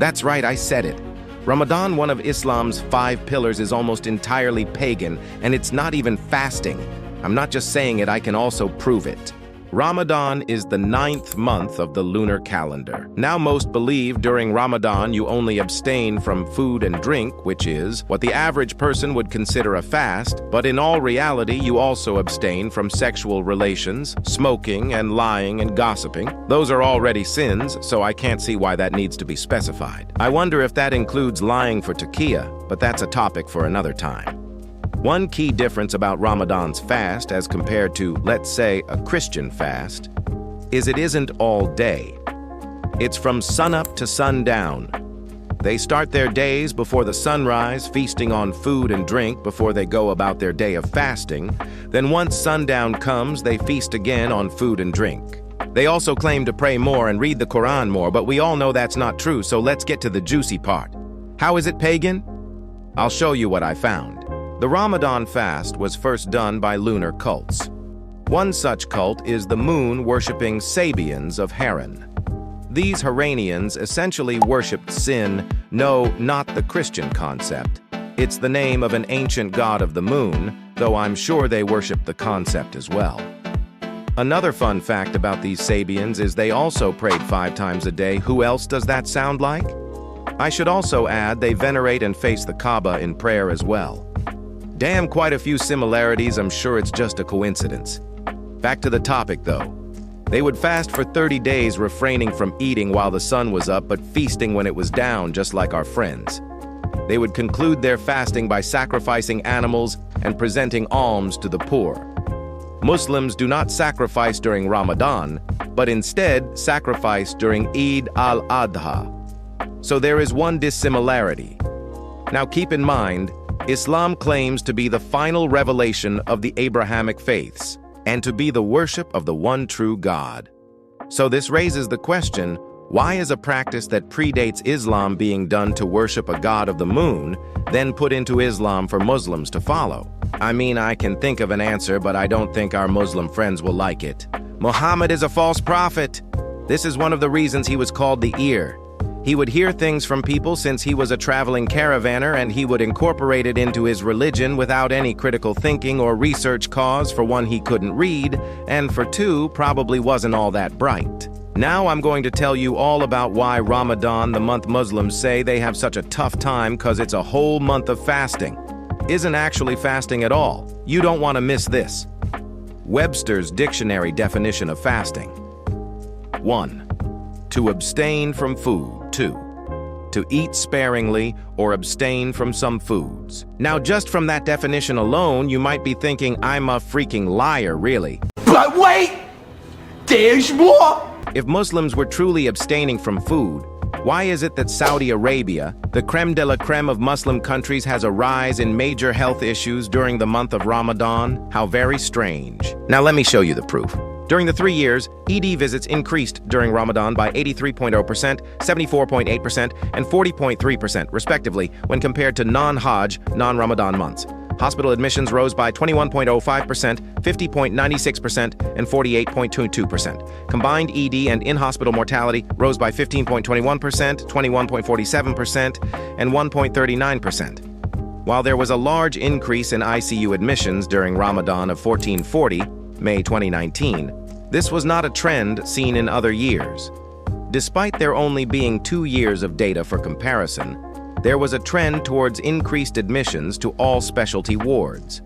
That's right, I said it. Ramadan, one of Islam's 5 pillars, is almost entirely pagan, and it's not even fasting. I'm not just saying it, I can also prove it. Ramadan is the 9th month of the lunar calendar. Now most believe during Ramadan you only abstain from food and drink, which is what the average person would consider a fast, but in all reality you also abstain from sexual relations, smoking, and lying and gossiping. Those are already sins, so I can't see why that needs to be specified. I wonder if that includes lying for taqiyya, but that's a topic for another time. One key difference about Ramadan's fast as compared to, let's say, a Christian fast, is it isn't all day. It's from sunup to sundown. They start their days before the sunrise, feasting on food and drink before they go about their day of fasting. Then once sundown comes, they feast again on food and drink. They also claim to pray more and read the Quran more, but we all know that's not true, so let's get to the juicy part. How is it pagan? I'll show you what I found. The Ramadan fast was first done by lunar cults. One such cult is the moon-worshipping Sabians of Haran. These Haranians essentially worshipped sin, no, not the Christian concept. It's the name of an ancient god of the moon, though I'm sure they worshipped the concept as well. Another fun fact about these Sabians is they also prayed 5 times a day. Who else does that sound like? I should also add they venerate and face the Kaaba in prayer as well. Damn, quite a few similarities. I'm sure it's just a coincidence. Back to the topic, though. They would fast for 30 days, refraining from eating while the sun was up, but feasting when it was down, just like our friends. They would conclude their fasting by sacrificing animals and presenting alms to the poor. Muslims do not sacrifice during Ramadan, but instead sacrifice during Eid al-Adha. So there is one dissimilarity. Now keep in mind, Islam claims to be the final revelation of the Abrahamic faiths and to be the worship of the one true God. So this raises the question, why is a practice that predates Islam being done to worship a god of the moon, then put into Islam for Muslims to follow? I mean, I can think of an answer, but I don't think our Muslim friends will like it. Muhammad is a false prophet. This is one of the reasons he was called the ear. He would hear things from people since he was a traveling caravaner, and he would incorporate it into his religion without any critical thinking or research, cause for one, he couldn't read, and for 2, probably wasn't all that bright. Now I'm going to tell you all about why Ramadan, the month Muslims say they have such a tough time because it's a whole month of fasting. Isn't actually fasting at all. You don't want to miss this. Webster's Dictionary definition of fasting. 1. To abstain from food. 2. To eat sparingly or abstain from some foods. Now, just from that definition alone, you might be thinking I'm a freaking liar, really. But wait! There's more! If Muslims were truly abstaining from food, why is it that Saudi Arabia, the creme de la creme of Muslim countries, has a rise in major health issues during the month of Ramadan? How very strange. Now let me show you the proof. During the 3 years, ED visits increased during Ramadan by 83.0%, 74.8%, and 40.3%, respectively, when compared to non-Hajj, non-Ramadan months. Hospital admissions rose by 21.05%, 50.96%, and 48.22%. Combined ED and in-hospital mortality rose by 15.21%, 21.47%, and 1.39%. While there was a large increase in ICU admissions during Ramadan of 1440, May 2019, this was not a trend seen in other years. Despite there only being 2 years of data for comparison, there was a trend towards increased admissions to all specialty wards.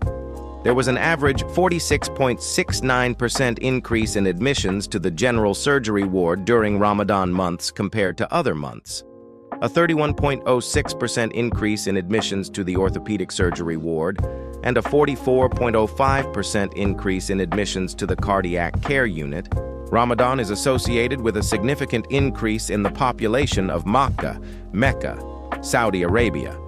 There was an average 46.69% increase in admissions to the general surgery ward during Ramadan months compared to other months. A 31.06% increase in admissions to the orthopedic surgery ward, and a 44.05% increase in admissions to the cardiac care unit. Ramadan is associated with a significant increase in the population of Mecca, Saudi Arabia.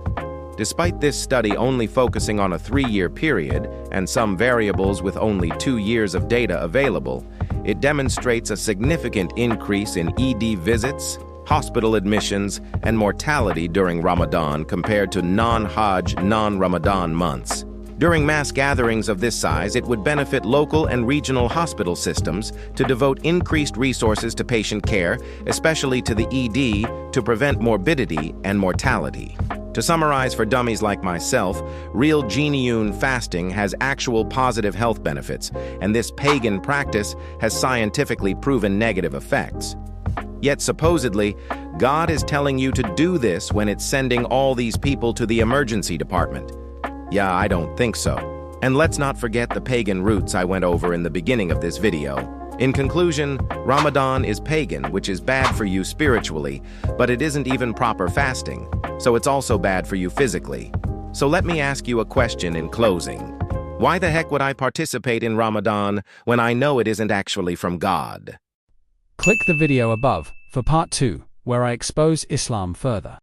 Despite this study only focusing on a 3-year period and some variables with only 2 years of data available, it demonstrates a significant increase in ED visits, hospital admissions, and mortality during Ramadan compared to non-Hajj, non-Ramadan months. During mass gatherings of this size, it would benefit local and regional hospital systems to devote increased resources to patient care, especially to the ED, to prevent morbidity and mortality. To summarize for dummies like myself, real genuine fasting has actual positive health benefits, and this pagan practice has scientifically proven negative effects. Yet supposedly, God is telling you to do this when it's sending all these people to the emergency department. Yeah, I don't think so. And let's not forget the pagan roots I went over in the beginning of this video. In conclusion, Ramadan is pagan, which is bad for you spiritually, but it isn't even proper fasting, so it's also bad for you physically. So let me ask you a question in closing. Why the heck would I participate in Ramadan when I know it isn't actually from God? Click the video above for part 2, where I expose Islam further.